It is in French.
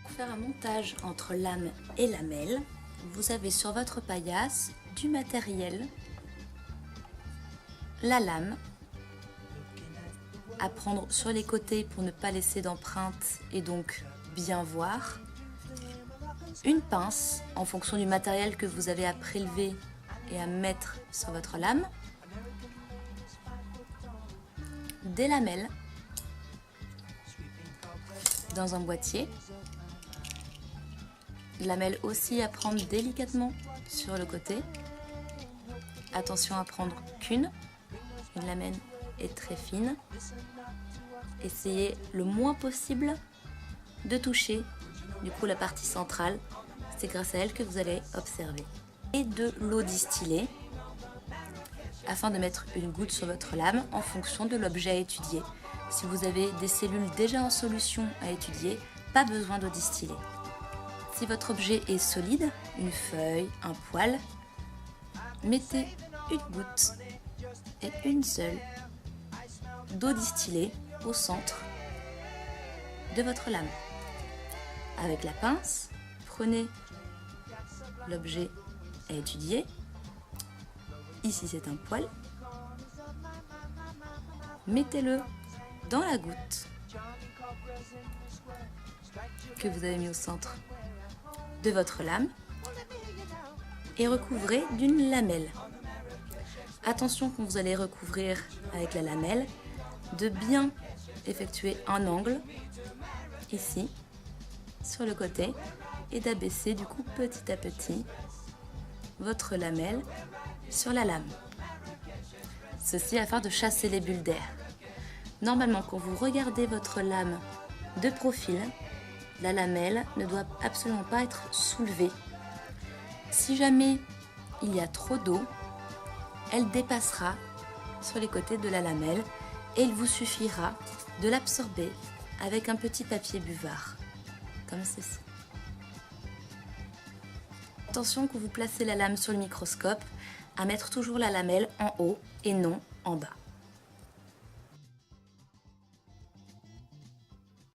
Pour faire un montage entre lame et lamelle, vous avez sur votre paillasse du matériel, la lame, à prendre sur les côtés pour ne pas laisser d'empreintes et donc bien voir, une pince en fonction du matériel que vous avez à prélever et à mettre sur votre lame, des lamelles dans un boîtier, lamelles aussi à prendre délicatement sur le côté. Attention à prendre qu'une lamelle est très fine. Essayez le moins possible de toucher du coup la partie centrale, c'est grâce à elle que vous allez observer. Et de l'eau distillée afin de mettre une goutte sur votre lame en fonction de l'objet à étudier. Si vous avez des cellules déjà en solution à étudier, pas besoin d'eau distillée. Si votre objet est solide, une feuille, un poil, mettez une goutte et une seule d'eau distillée au centre de votre lame. Avec la pince, prenez l'objet à étudier. Ici c'est un poil. Mettez-le dans la goutte que vous avez mis au centre de votre lame et recouvrez d'une lamelle. Attention quand vous allez recouvrir avec la lamelle de bien effectuer un angle ici sur le côté et d'abaisser du coup petit à petit votre lamelle sur la lame. Ceci afin de chasser les bulles d'air. Normalement quand vous regardez votre lame de profil, la lamelle ne doit absolument pas être soulevée. Si jamais il y a trop d'eau, elle dépassera sur les côtés de la lamelle et il vous suffira de l'absorber avec un petit papier buvard, comme ceci. Attention quand vous placez la lame sur le microscope, à mettre toujours la lamelle en haut et non en bas.